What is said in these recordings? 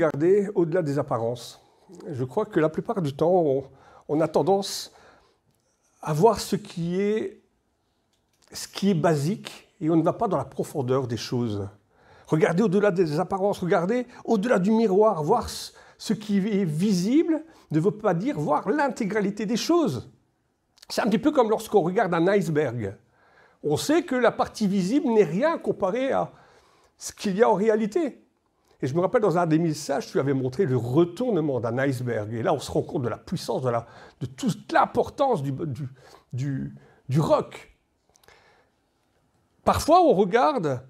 regarder au-delà des apparences. Je crois que la plupart du temps, on a tendance à voir ce qui est basique et on ne va pas dans la profondeur des choses. Regardez au-delà des apparences, regardez au-delà du miroir, voir ce qui est visible ne veut pas dire voir l'intégralité des choses. C'est un petit peu comme lorsqu'on regarde un iceberg. On sait que la partie visible n'est rien comparé à ce qu'il y a en réalité. Et je me rappelle, dans un des messages, tu avais montré le retournement d'un iceberg. Et là, on se rend compte de la puissance, de toute l'importance du roc. Parfois, on regarde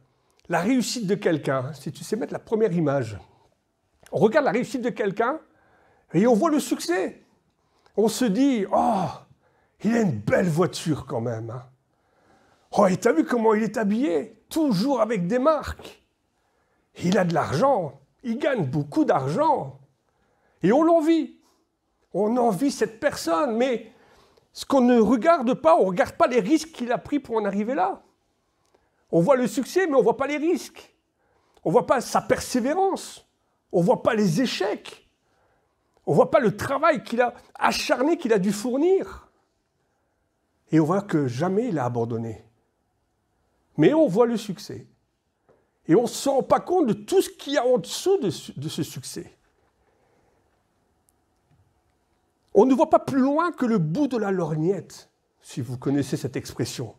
la réussite de quelqu'un. Si tu sais mettre la première image, on regarde la réussite de quelqu'un et on voit le succès. On se dit, oh, il a une belle voiture quand même. Hein. Oh, et t'as vu comment il est habillé? Toujours avec des marques. Il a de l'argent, il gagne beaucoup d'argent. Et on l'envie. On envie cette personne, mais ce qu'on ne regarde pas, on ne regarde pas les risques qu'il a pris pour en arriver là. On voit le succès, mais on ne voit pas les risques. On ne voit pas sa persévérance. On ne voit pas les échecs. On ne voit pas le travail qu'il a acharné, qu'il a dû fournir. Et on voit que jamais il a abandonné. Mais on voit le succès. Et on ne se rend pas compte de tout ce qu'il y a en dessous de ce succès. On ne voit pas plus loin que le bout de la lorgnette, si vous connaissez cette expression.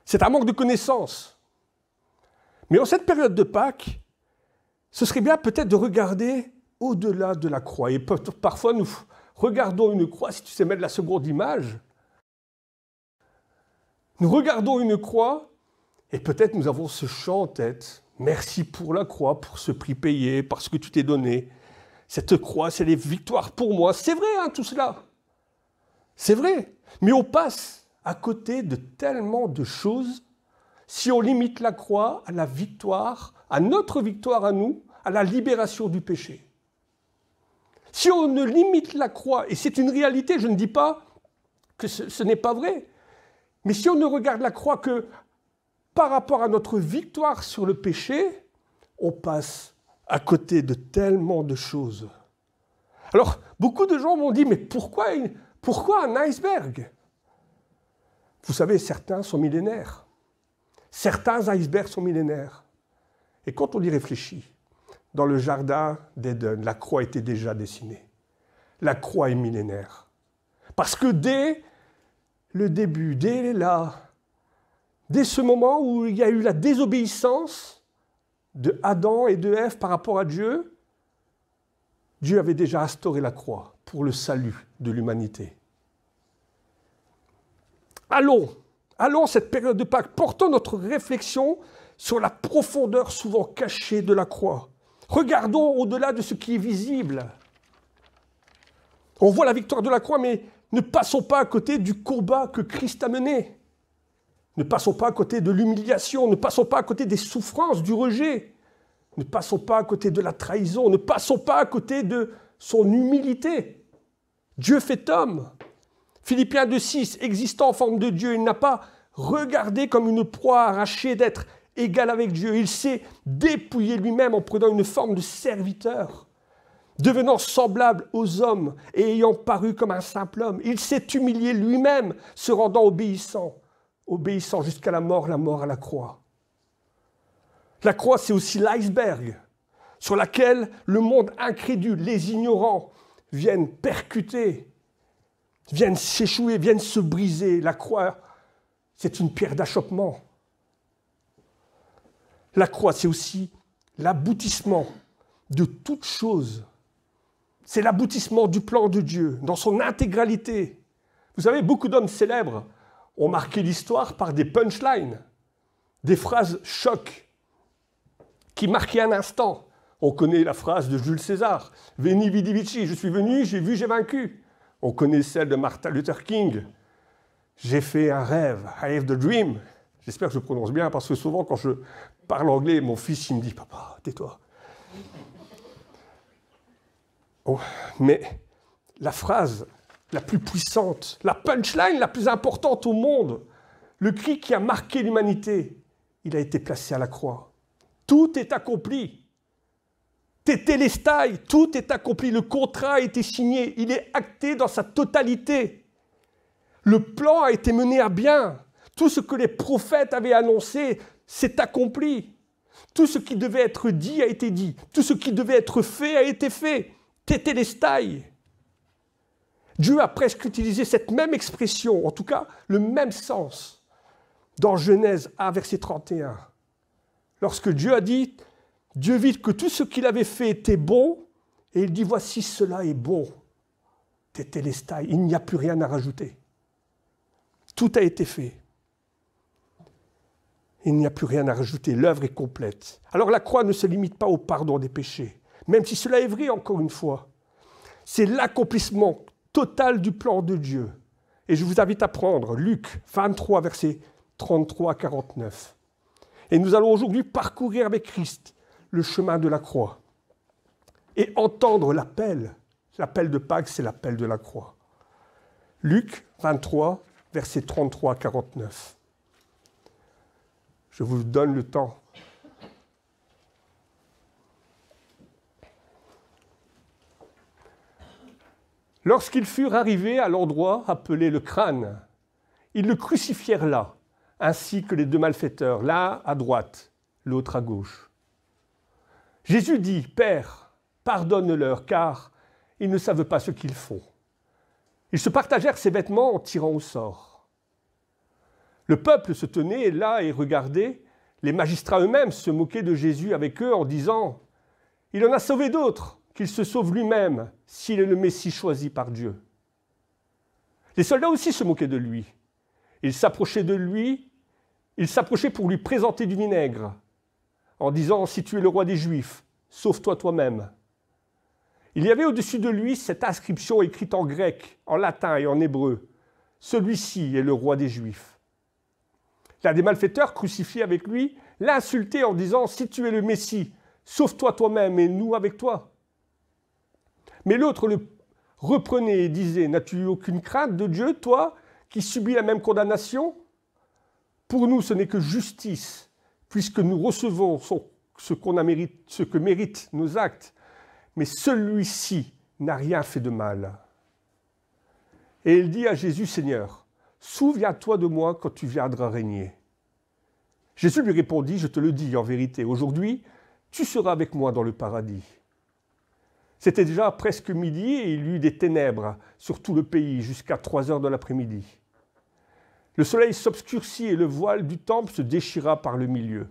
C'est un manque de connaissance. Mais en cette période de Pâques, ce serait bien peut-être de regarder au-delà de la croix. Et parfois, nous regardons une croix, si tu sais mettre la seconde image, nous regardons une croix, et peut-être nous avons ce chant en tête. Merci pour la croix, pour ce prix payé, parce que tu t'es donné. Cette croix, c'est les victoires pour moi. C'est vrai, hein, tout cela. C'est vrai. Mais on passe à côté de tellement de choses si on limite la croix à la victoire, à notre victoire à nous, à la libération du péché. Si on ne limite la croix, et c'est une réalité, je ne dis pas que ce n'est pas vrai, mais si on ne regarde la croix que par rapport à notre victoire sur le péché, on passe à côté de tellement de choses. Alors, beaucoup de gens m'ont dit, mais pourquoi un iceberg? Vous savez, certains sont millénaires. Certains icebergs sont millénaires. Et quand on y réfléchit, dans le jardin d'Éden, la croix était déjà dessinée. La croix est millénaire. Parce que dès le début, dès ce moment où il y a eu la désobéissance de Adam et de Ève par rapport à Dieu, Dieu avait déjà instauré la croix pour le salut de l'humanité. Allons cette période de Pâques, portons notre réflexion sur la profondeur souvent cachée de la croix. Regardons au-delà de ce qui est visible. On voit la victoire de la croix, mais ne passons pas à côté du combat que Christ a mené. Ne passons pas à côté de l'humiliation, ne passons pas à côté des souffrances, du rejet. Ne passons pas à côté de la trahison, ne passons pas à côté de son humilité. Dieu fait homme. Philippiens 2,6, existant en forme de Dieu, il n'a pas regardé comme une proie arrachée d'être égal avec Dieu. Il s'est dépouillé lui-même en prenant une forme de serviteur, devenant semblable aux hommes et ayant paru comme un simple homme. Il s'est humilié lui-même, se rendant obéissant jusqu'à la mort à la croix. La croix, c'est aussi l'iceberg sur laquelle le monde incrédule, les ignorants, viennent percuter, viennent s'échouer, viennent se briser. La croix, c'est une pierre d'achoppement. La croix, c'est aussi l'aboutissement de toute chose. C'est l'aboutissement du plan de Dieu, dans son intégralité. Vous savez, beaucoup d'hommes célèbres ont marqué l'histoire par des punchlines, des phrases chocs, qui marquaient un instant. On connaît la phrase de Jules César, « Veni, vidi, vici », je suis venu, j'ai vu, j'ai vaincu. On connaît celle de Martin Luther King, « J'ai fait un rêve, I have the dream ». J'espère que je prononce bien, parce que souvent, quand je parle anglais, mon fils, il me dit « Papa, tais-toi ». Oh, mais la phrase la plus puissante, la punchline la plus importante au monde, le cri qui a marqué l'humanité, il a été placé à la croix. Tout est accompli. Tétélestai, tout est accompli, le contrat a été signé, il est acté dans sa totalité. Le plan a été mené à bien. Tout ce que les prophètes avaient annoncé s'est accompli. Tout ce qui devait être dit a été dit. Tout ce qui devait être fait a été fait. Tétélestai. Dieu a presque utilisé cette même expression, en tout cas le même sens, dans Genèse 1, verset 31. Lorsque Dieu a dit, Dieu vit que tout ce qu'il avait fait était bon, et il dit, voici cela est bon. Tétélestai, il n'y a plus rien à rajouter. Tout a été fait. Il n'y a plus rien à rajouter, l'œuvre est complète. Alors la croix ne se limite pas au pardon des péchés, même si cela est vrai encore une fois. C'est l'accomplissement total du plan de Dieu. Et je vous invite à prendre Luc 23, versets 33 à 49. Et nous allons aujourd'hui parcourir avec Christ le chemin de la croix et entendre l'appel. L'appel de Pâques, c'est l'appel de la croix. Luc 23, versets 33 à 49. Je vous donne le temps. Lorsqu'ils furent arrivés à l'endroit appelé le crâne, ils le crucifièrent là, ainsi que les deux malfaiteurs, l'un à droite, l'autre à gauche. Jésus dit, « Père, pardonne-leur, car ils ne savent pas ce qu'ils font. » Ils se partagèrent ses vêtements en tirant au sort. Le peuple se tenait là et regardait. Les magistrats eux-mêmes se moquaient de Jésus avec eux en disant « Il en a sauvé d'autres, qu'il se sauve lui-même, s'il est le Messie choisi par Dieu. » Les soldats aussi se moquaient de lui. Ils s'approchaient de lui, ils s'approchaient pour lui présenter du vinaigre, en disant « Si tu es le roi des Juifs, sauve-toi toi-même. » Il y avait au-dessus de lui cette inscription écrite en grec, en latin et en hébreu. « Celui-ci est le roi des Juifs. » L'un des malfaiteurs crucifiés avec lui l'insultait en disant « Si tu es le Messie, sauve-toi toi-même et nous avec toi. » Mais l'autre le reprenait et disait « N'as-tu aucune crainte de Dieu, toi, qui subis la même condamnation ? Pour nous, ce n'est que justice, puisque nous recevons ce que méritent nos actes. Mais celui-ci n'a rien fait de mal. » Et il dit à Jésus, « Seigneur, souviens-toi de moi quand tu viendras régner. » Jésus lui répondit, « Je te le dis en vérité, aujourd'hui, tu seras avec moi dans le paradis. » C'était déjà presque midi et il y eut des ténèbres sur tout le pays jusqu'à 3 heures de l'après-midi. Le soleil s'obscurcit et le voile du temple se déchira par le milieu.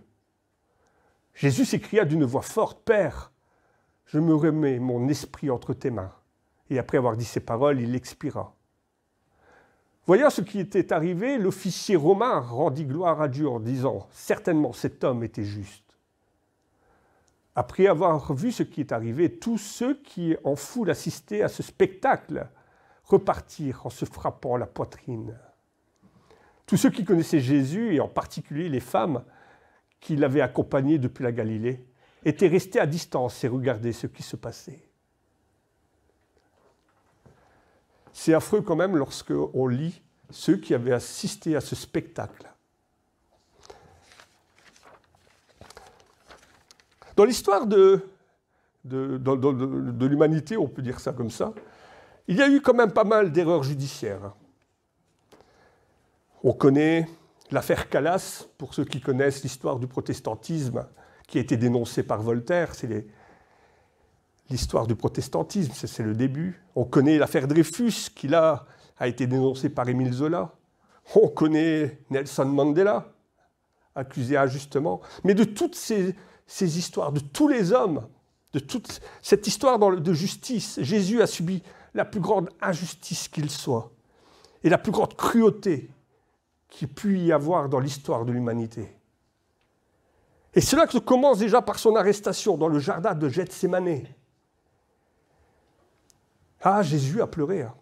Jésus s'écria d'une voix forte, « Père, je me remets mon esprit entre tes mains. » Et après avoir dit ces paroles, il expira. Voyant ce qui était arrivé, l'officier romain rendit gloire à Dieu en disant « Certainement, cet homme était juste. » Après avoir vu ce qui est arrivé, tous ceux qui en foule assistaient à ce spectacle repartirent en se frappant la poitrine. Tous ceux qui connaissaient Jésus, et en particulier les femmes qui l'avaient accompagné depuis la Galilée, étaient restés à distance et regardaient ce qui se passait. C'est affreux quand même lorsqu'on lit ceux qui avaient assisté à ce spectacle. Dans l'histoire de l'humanité, on peut dire ça comme ça, il y a eu quand même pas mal d'erreurs judiciaires. On connaît l'affaire Calas, pour ceux qui connaissent l'histoire du protestantisme, qui a été dénoncée par Voltaire, c'est l'histoire du protestantisme, c'est le début. On connaît l'affaire Dreyfus, qui là a été dénoncée par Émile Zola. On connaît Nelson Mandela, accusé injustement. Mais de toutes ces histoires, de tous les hommes, de toute cette histoire de justice, Jésus a subi la plus grande injustice qu'il soit et la plus grande cruauté qu'il puisse y avoir dans l'histoire de l'humanité. Et cela commence déjà par son arrestation dans le jardin de Gethsémani. Ah, Jésus a pleuré. Hein.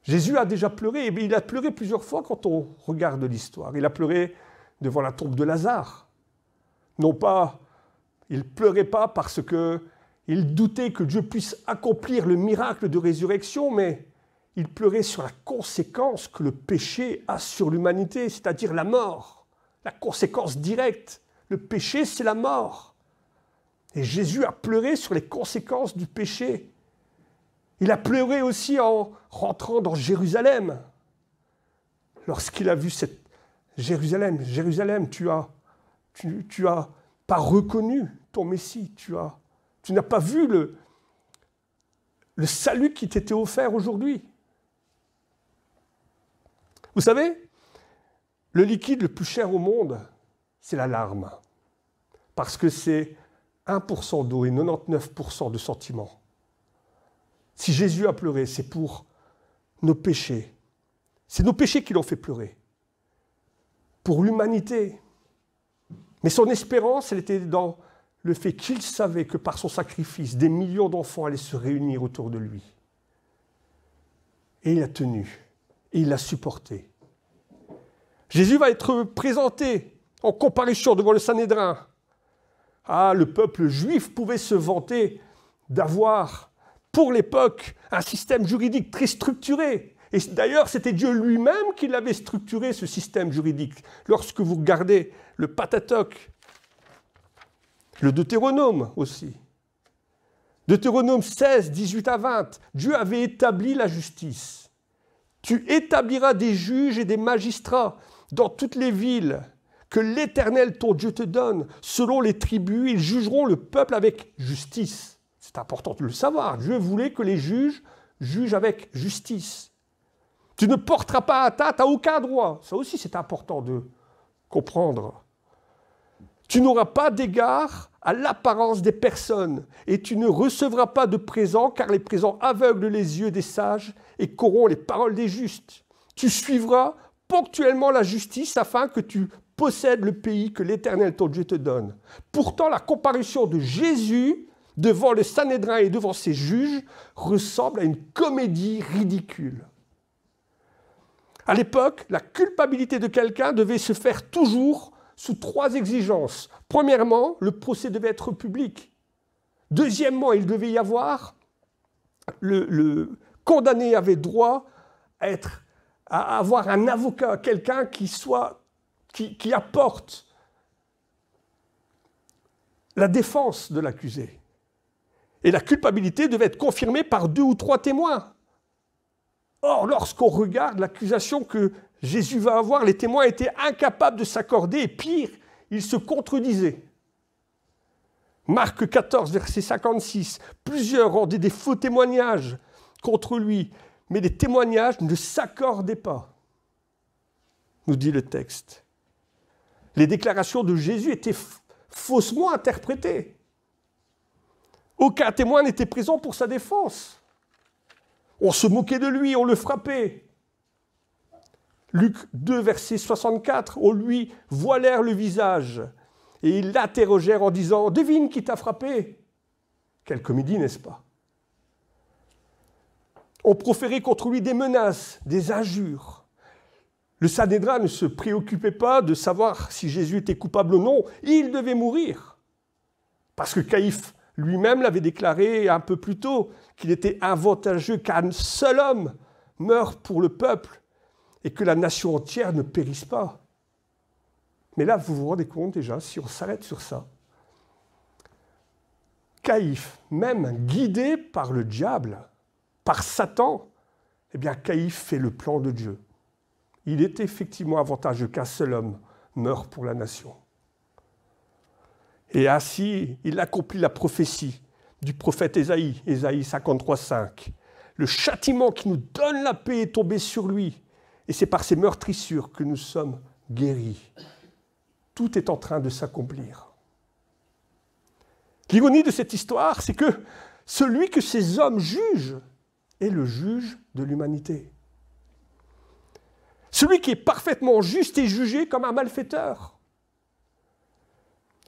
Jésus a déjà pleuré, et il a pleuré plusieurs fois quand on regarde l'histoire. Il a pleuré devant la tombe de Lazare. Non pas, il ne pleurait pas parce qu'il doutait que Dieu puisse accomplir le miracle de résurrection, mais il pleurait sur la conséquence que le péché a sur l'humanité, c'est-à-dire la mort, la conséquence directe. Le péché, c'est la mort. Et Jésus a pleuré sur les conséquences du péché. Il a pleuré aussi en rentrant dans Jérusalem. Lorsqu'il a vu cette Jérusalem, Jérusalem, tu as pas reconnu ton Messie, tu n'as pas vu le salut qui t'était offert aujourd'hui. Vous savez, le liquide le plus cher au monde, c'est la larme. Parce que c'est 1% d'eau et 99% de sentiments. Si Jésus a pleuré, c'est pour nos péchés. C'est nos péchés qui l'ont fait pleurer. Pour l'humanité. Mais son espérance, elle était dans le fait qu'il savait que par son sacrifice, des millions d'enfants allaient se réunir autour de lui. Et il a tenu. Et il l'a supporté. Jésus va être présenté en comparution devant le Sanhédrin. Ah, le peuple juif pouvait se vanter d'avoir, pour l'époque, un système juridique très structuré. Et d'ailleurs, c'était Dieu lui-même qui l'avait structuré, ce système juridique. Lorsque vous regardez le Pentateuque, le Deutéronome aussi. Deutéronome 16, 18 à 20, Dieu avait établi la justice. Tu établiras des juges et des magistrats dans toutes les villes que l'Éternel, ton Dieu, te donne. Selon les tribus, ils jugeront le peuple avec justice. C'est important de le savoir. Dieu voulait que les juges jugent avec justice. Tu ne porteras pas atteinte à aucun droit. Ça aussi, c'est important de comprendre. Tu n'auras pas d'égard à l'apparence des personnes et tu ne recevras pas de présents, car les présents aveuglent les yeux des sages et corrompent les paroles des justes. Tu suivras ponctuellement la justice afin que tu possèdes le pays que l'Éternel, ton Dieu, te donne. Pourtant, la comparution de Jésus devant le Sanhédrin et devant ses juges ressemble à une comédie ridicule. À l'époque, la culpabilité de quelqu'un devait se faire toujours sous 3 exigences. Premièrement, le procès devait être public. Deuxièmement, il devait y avoir, le condamné avait droit à avoir un avocat, quelqu'un qui apporte la défense de l'accusé. Et la culpabilité devait être confirmée par 2 ou 3 témoins. Or, lorsqu'on regarde l'accusation que Jésus va avoir, les témoins étaient incapables de s'accorder, et pire, ils se contredisaient. Marc 14, verset 56, plusieurs rendaient des faux témoignages contre lui, mais les témoignages ne s'accordaient pas, nous dit le texte. Les déclarations de Jésus étaient faussement interprétées. Aucun témoin n'était présent pour sa défense. On se moquait de lui, on le frappait. Luc 2, verset 64, on lui voilèrent le visage et ils l'interrogèrent en disant « Devine qui t'a frappé ?» Quelle comédie, n'est-ce pas? On proférait contre lui des menaces, des injures. Le Sanhédrin ne se préoccupait pas de savoir si Jésus était coupable ou non. Il devait mourir. Parce que Caïphe lui-même l'avait déclaré un peu plus tôt qu'il était avantageux qu'un seul homme meure pour le peuple et que la nation entière ne périsse pas. Mais là, vous vous rendez compte déjà, si on s'arrête sur ça, Caïphe, même guidé par le diable, par Satan, eh bien Caïphe fait le plan de Dieu. Il est effectivement avantageux qu'un seul homme meure pour la nation. Et ainsi, il accomplit la prophétie du prophète Ésaïe, Ésaïe 53, 5. Le châtiment qui nous donne la paix est tombé sur lui, et c'est par ses meurtrissures que nous sommes guéris. Tout est en train de s'accomplir. L'ironie de cette histoire, c'est que celui que ces hommes jugent est le juge de l'humanité. Celui qui est parfaitement juste est jugé comme un malfaiteur.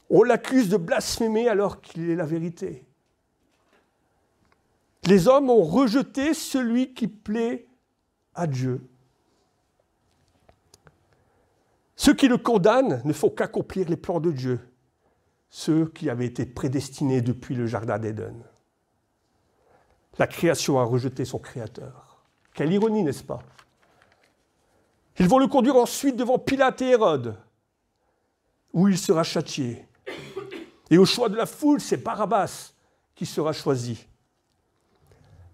On l'accuse de blasphémer alors qu'il est la vérité. Les hommes ont rejeté celui qui plaît à Dieu. Ceux qui le condamnent ne font qu'accomplir les plans de Dieu, ceux qui avaient été prédestinés depuis le jardin d'Éden. La création a rejeté son créateur. Quelle ironie, n'est-ce pas? Ils vont le conduire ensuite devant Pilate et Hérode, où il sera châtié. Et au choix de la foule, c'est Barabbas qui sera choisi.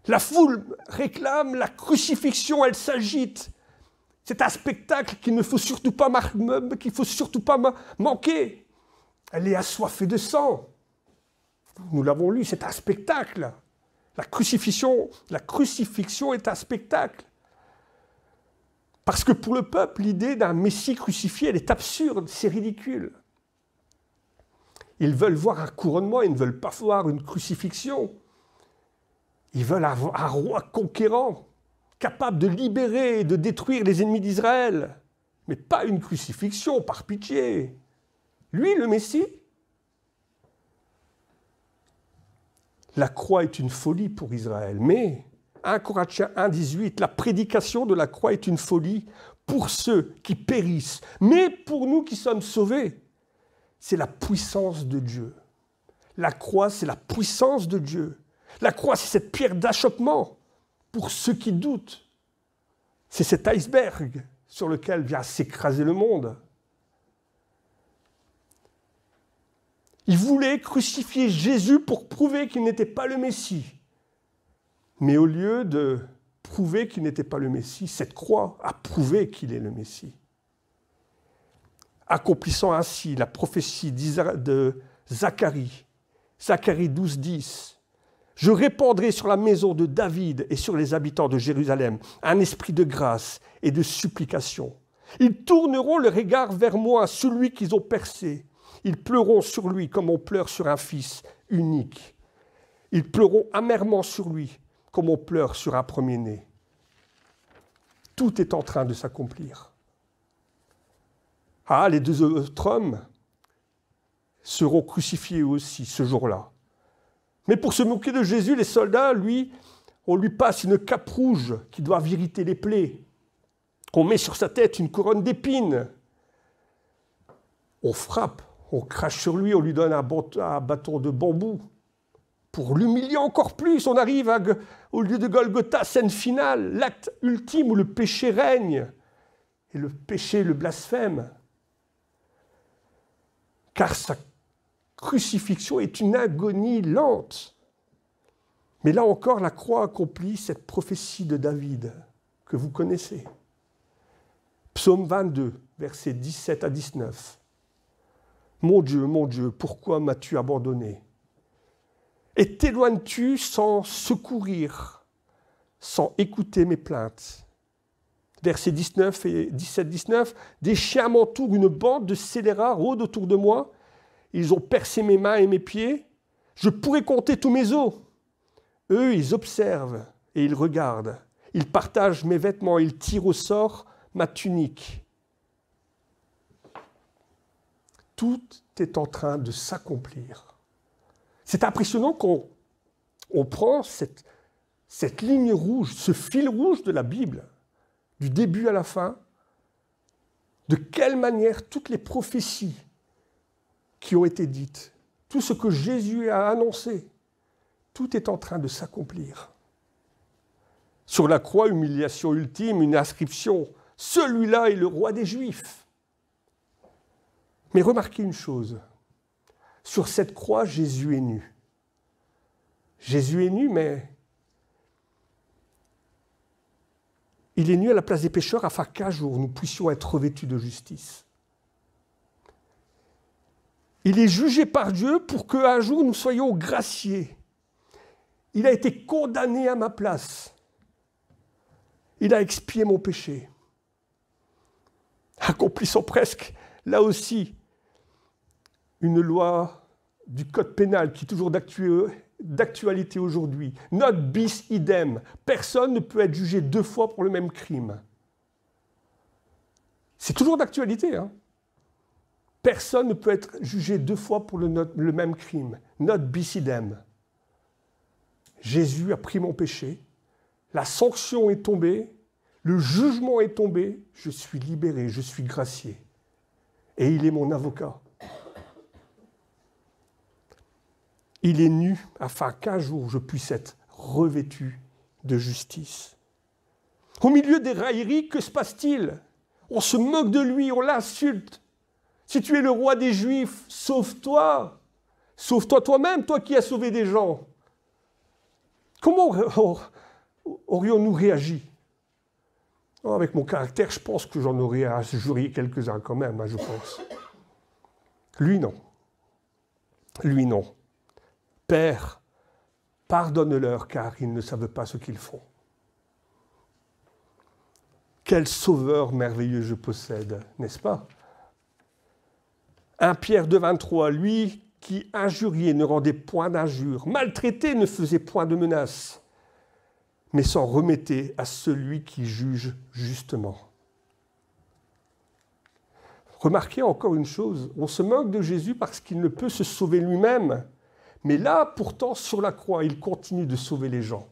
La foule réclame la crucifixion, elle s'agite. C'est un spectacle qu'il ne faut surtout pas, manquer. Elle est assoiffée de sang. Nous l'avons lu, c'est un spectacle. La crucifixion est un spectacle. Parce que pour le peuple, l'idée d'un Messie crucifié, elle est absurde, c'est ridicule. Ils veulent voir un couronnement, ils ne veulent pas voir une crucifixion. Ils veulent un roi conquérant, capable de libérer et de détruire les ennemis d'Israël. Mais pas une crucifixion, par pitié. Lui, le Messie. La croix est une folie pour Israël, mais 1 Corinthiens 1,18, la prédication de la croix est une folie pour ceux qui périssent, mais pour nous qui sommes sauvés, c'est la puissance de Dieu. La croix, c'est la puissance de Dieu. La croix, c'est cette pierre d'achoppement pour ceux qui doutent. C'est cet iceberg sur lequel vient s'écraser le monde. Ils voulaient crucifier Jésus pour prouver qu'il n'était pas le Messie. Mais au lieu de prouver qu'il n'était pas le Messie, cette croix a prouvé qu'il est le Messie. Accomplissant ainsi la prophétie de Zacharie, Zacharie 12, 10. Je répandrai sur la maison de David et sur les habitants de Jérusalem un esprit de grâce et de supplication. Ils tourneront le regard vers moi, celui qu'ils ont percé. Ils pleureront sur lui comme on pleure sur un fils unique. Ils pleureront amèrement sur lui comme on pleure sur un premier-né. Tout est en train de s'accomplir. Ah, les deux autres hommes seront crucifiés aussi ce jour-là. Mais pour se moquer de Jésus, les soldats, on lui passe une cape rouge qui doit irriter les plaies. On met sur sa tête une couronne d'épines. On frappe, on crache sur lui, on lui donne un bâton de bambou. Pour l'humilier encore plus, on arrive au lieu de Golgotha, scène finale, l'acte ultime où le péché règne. Et le péché le blasphème. Car sa crucifixion est une agonie lente. Mais là encore, la croix accomplit cette prophétie de David que vous connaissez. Psaume 22, versets 17 à 19. Mon Dieu, pourquoi m'as-tu abandonné? Et t'éloignes-tu sans secourir, sans écouter mes plaintes? Versets 19 et 17-19, des chiens m'entourent, une bande de scélérats rôde autour de moi. Ils ont percé mes mains et mes pieds. Je pourrais compter tous mes os. Eux, ils observent et ils regardent. Ils partagent mes vêtements, ils tirent au sort ma tunique. Tout est en train de s'accomplir. C'est impressionnant qu'on prend cette ligne rouge, ce fil rouge de la Bible, du début à la fin, de quelle manière toutes les prophéties qui ont été dites, tout ce que Jésus a annoncé, tout est en train de s'accomplir. Sur la croix, humiliation ultime, une inscription, celui-là est le roi des Juifs. Mais remarquez une chose, sur cette croix, Jésus est nu. Jésus est nu, mais il est nu à la place des pécheurs afin qu'un jour nous puissions être revêtus de justice. Il est jugé par Dieu pour qu'un jour nous soyons graciés. Il a été condamné à ma place. Il a expié mon péché. Accomplissant presque, là aussi, une loi du code pénal qui est toujours d'actualité aujourd'hui. Not bis idem. Personne ne peut être jugé 2 fois pour le même crime. C'est toujours d'actualité, hein. Personne ne peut être jugé 2 fois pour le même crime. Not bis idem. Jésus a pris mon péché, la sanction est tombée, le jugement est tombé, je suis libéré, je suis gracié. Et il est mon avocat. Il est nu afin qu'un jour je puisse être revêtu de justice. Au milieu des railleries, que se passe-t-il? On se moque de lui, on l'insulte. Si tu es le roi des Juifs, sauve-toi. Sauve-toi toi-même, toi qui as sauvé des gens. Comment aurions-nous réagi? Oh, avec mon caractère, je pense que j'en aurais injurié quelques-uns quand même, hein, je pense. Lui, non. Lui, non. Père, pardonne-leur car ils ne savent pas ce qu'ils font. Quel sauveur merveilleux je possède, n'est-ce pas? 1 Pierre 2,23, lui qui injuriait ne rendait point d'injure, maltraité ne faisait point de menace, mais s'en remettait à celui qui juge justement. Remarquez encore une chose, on se moque de Jésus parce qu'il ne peut se sauver lui-même, mais là, pourtant, sur la croix, il continue de sauver les gens.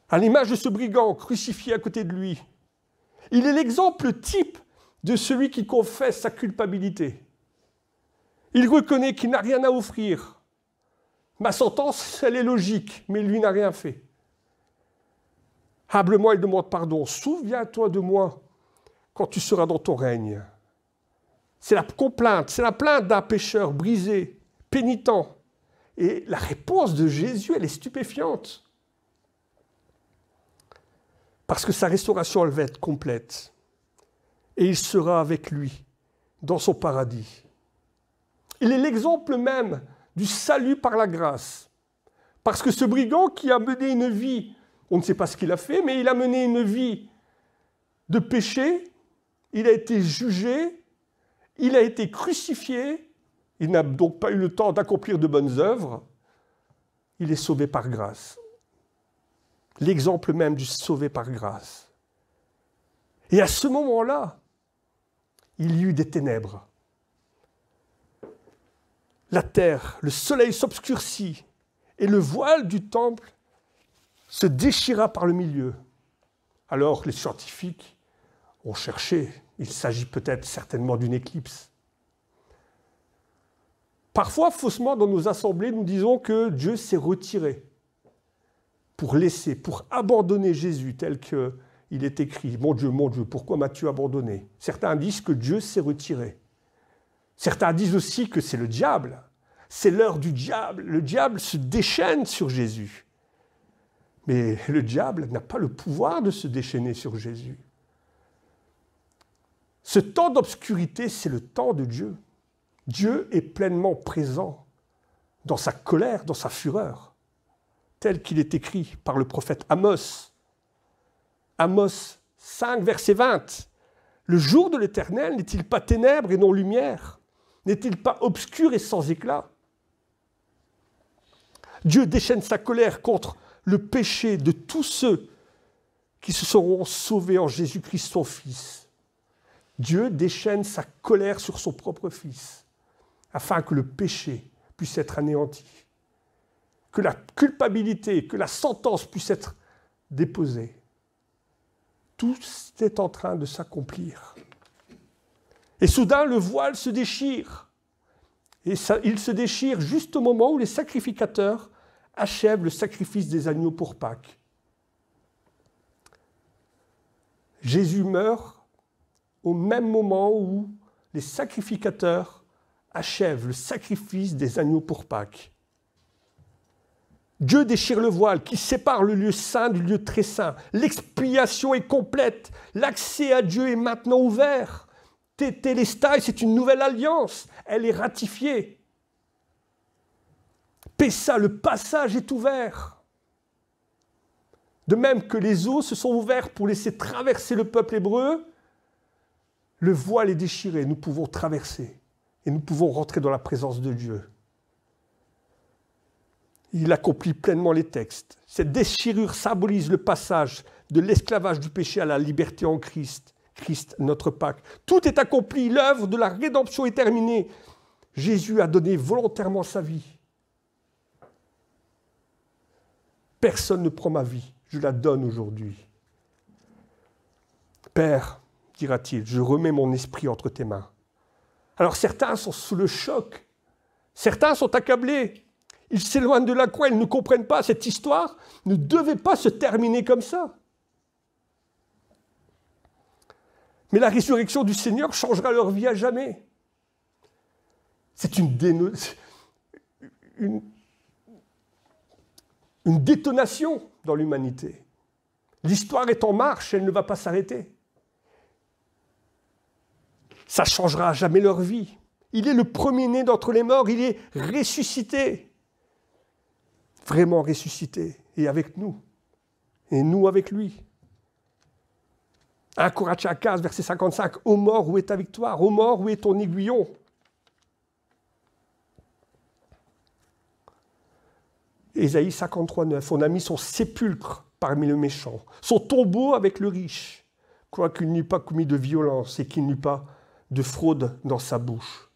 À l'image de ce brigand crucifié à côté de lui, il est l'exemple type de celui qui confesse sa culpabilité. Il reconnaît qu'il n'a rien à offrir. Ma sentence, elle est logique, mais lui n'a rien fait. Humblement, il demande pardon. Souviens-toi de moi quand tu seras dans ton règne. C'est la complainte, c'est la plainte d'un pécheur brisé, pénitent. Et la réponse de Jésus, elle est stupéfiante. Parce que sa restauration, elle va être complète. Et il sera avec lui dans son paradis. Il est l'exemple même du salut par la grâce. Parce que ce brigand qui a mené une vie, on ne sait pas ce qu'il a fait, mais il a mené une vie de péché, il a été jugé, il a été crucifié, il n'a donc pas eu le temps d'accomplir de bonnes œuvres, il est sauvé par grâce. L'exemple même du sauvé par grâce. Et à ce moment-là, il y eut des ténèbres. La terre, le soleil s'obscurcit et le voile du temple se déchira par le milieu. Alors les scientifiques ont cherché, il s'agit peut-être certainement d'une éclipse. Parfois, faussement, dans nos assemblées, nous disons que Dieu s'est retiré pour laisser, pour abandonner Jésus tel qu'il est écrit. Mon Dieu, pourquoi m'as-tu abandonné? Certains disent que Dieu s'est retiré. Certains disent aussi que c'est le diable. C'est l'heure du diable. Le diable se déchaîne sur Jésus. Mais le diable n'a pas le pouvoir de se déchaîner sur Jésus. Ce temps d'obscurité, c'est le temps de Dieu. Dieu est pleinement présent dans sa colère, dans sa fureur, tel qu'il est écrit par le prophète Amos. Amos 5, verset 20. Le jour de l'Éternel n'est-il pas ténèbres et non lumière? N'est-il pas obscur et sans éclat? Dieu déchaîne sa colère contre le péché de tous ceux qui se seront sauvés en Jésus-Christ, son Fils. Dieu déchaîne sa colère sur son propre Fils, afin que le péché puisse être anéanti, que la culpabilité, que la sentence puisse être déposée. Tout est en train de s'accomplir. Et soudain, le voile se déchire. Et il se déchire juste au moment où les sacrificateurs achèvent le sacrifice des agneaux pour Pâques. Jésus meurt au même moment où les sacrificateurs achèvent le sacrifice des agneaux pour Pâques. Dieu déchire le voile qui sépare le lieu saint du lieu très saint. L'expiation est complète. L'accès à Dieu est maintenant ouvert. Tétélestai, c'est une nouvelle alliance. Elle est ratifiée. Pessa, le passage est ouvert. De même que les eaux se sont ouvertes pour laisser traverser le peuple hébreu, le voile est déchiré. Nous pouvons traverser et nous pouvons rentrer dans la présence de Dieu. Il accomplit pleinement les textes. Cette déchirure symbolise le passage de l'esclavage du péché à la liberté en Christ. Christ, notre Pâque. Tout est accompli, l'œuvre de la rédemption est terminée. Jésus a donné volontairement sa vie. Personne ne prend ma vie, je la donne aujourd'hui. Père, dira-t-il, je remets mon esprit entre tes mains. Alors certains sont sous le choc, certains sont accablés. Ils s'éloignent de la croix, ils ne comprennent pas. Cette histoire ne devait pas se terminer comme ça. Mais la résurrection du Seigneur changera leur vie à jamais. C'est c'est une détonation dans l'humanité. L'histoire est en marche, elle ne va pas s'arrêter. Ça ne changera jamais leur vie. Il est le premier-né d'entre les morts, il est ressuscité. Vraiment ressuscité, et avec nous. Et nous avec lui. 1 Corinthiens 15, verset 55. Ô mort, où est ta victoire? Ô mort, où est ton aiguillon? Ésaïe 53, 9. On a mis son sépulcre parmi les méchants, son tombeau avec le riche, quoiqu'il n'eût pas commis de violence et qu'il n'eût pas de fraude dans sa bouche.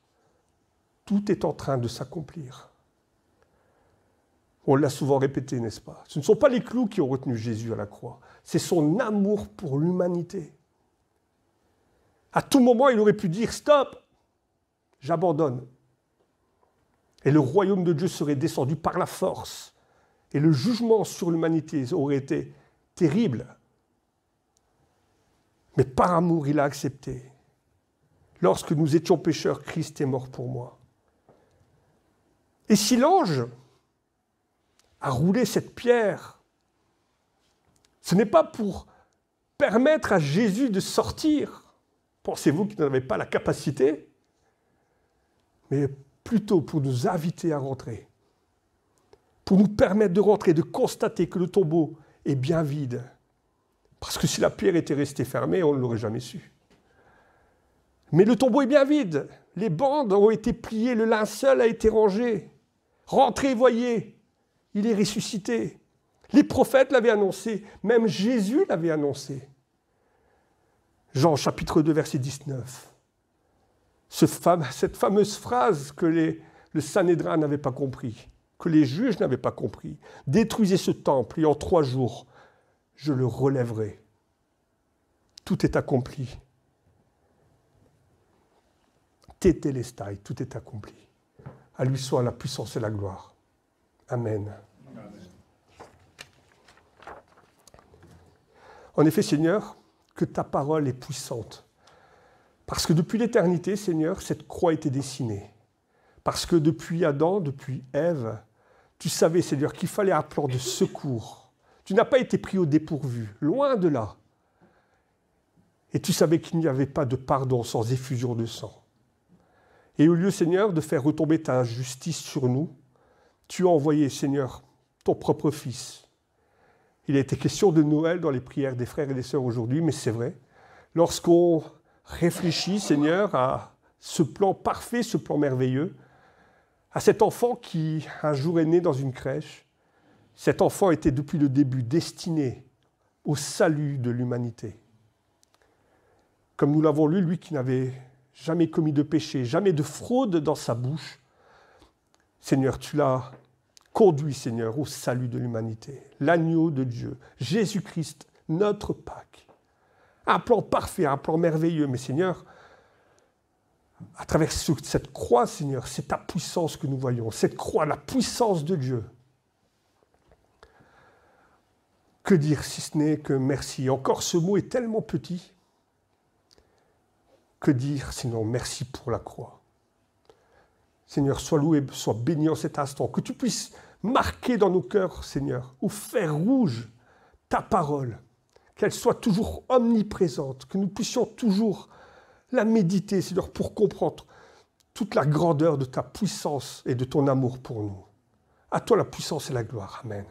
Tout est en train de s'accomplir. On l'a souvent répété, n'est-ce pas? Ce ne sont pas les clous qui ont retenu Jésus à la croix, c'est son amour pour l'humanité. À tout moment, il aurait pu dire « Stop, j'abandonne ». Et le royaume de Dieu serait descendu par la force. Et le jugement sur l'humanité aurait été terrible. Mais par amour, il a accepté. Lorsque nous étions pécheurs, Christ est mort pour moi. Et si l'ange a roulé cette pierre, ce n'est pas pour permettre à Jésus de sortir. Pensez-vous qu'il n'avait pas la capacité? Mais plutôt pour nous inviter à rentrer. Pour nous permettre de rentrer, de constater que le tombeau est bien vide. Parce que si la pierre était restée fermée, on ne l'aurait jamais su. Mais le tombeau est bien vide. Les bandes ont été pliées, le linceul a été rangé. Rentrez, voyez, il est ressuscité. Les prophètes l'avaient annoncé, même Jésus l'avait annoncé. Jean chapitre 2, verset 19. Cette fameuse phrase que le Sanhédrin n'avait pas compris, que les juges n'avaient pas compris. Détruisez ce temple et en 3 jours, je le relèverai. Tout est accompli. Tétélestai, tout est accompli. À lui soit la puissance et la gloire. Amen. Amen. En effet, Seigneur, que ta parole est puissante. Parce que depuis l'éternité, Seigneur, cette croix était dessinée. Parce que depuis Adam, depuis Ève, tu savais, Seigneur, qu'il fallait un plan de secours. Tu n'as pas été pris au dépourvu, loin de là. Et tu savais qu'il n'y avait pas de pardon sans effusion de sang. Et au lieu, Seigneur, de faire retomber ta justice sur nous, tu as envoyé, Seigneur, ton propre Fils. Il a été question de Noël dans les prières des frères et des sœurs aujourd'hui, mais c'est vrai. Lorsqu'on réfléchit, Seigneur, à ce plan parfait, ce plan merveilleux, à cet enfant qui, un jour, est né dans une crèche, cet enfant était depuis le début destiné au salut de l'humanité. Comme nous l'avons lu, lui qui n'avait jamais commis de péché, jamais de fraude dans sa bouche, Seigneur, tu l'as conduit, Seigneur, au salut de l'humanité. L'agneau de Dieu, Jésus-Christ, notre Pâques. Un plan parfait, un plan merveilleux, mais Seigneur, à travers cette croix, Seigneur, c'est ta puissance que nous voyons. Cette croix, la puissance de Dieu. Que dire si ce n'est que merci? Encore ce mot est tellement petit. Que dire sinon merci pour la croix? Seigneur, sois loué, sois béni en cet instant. Que tu puisses marquer dans nos cœurs, Seigneur, au fer rouge, ta parole. Qu'elle soit toujours omniprésente. Que nous puissions toujours la méditer, Seigneur, pour comprendre toute la grandeur de ta puissance et de ton amour pour nous. À toi la puissance et la gloire. Amen.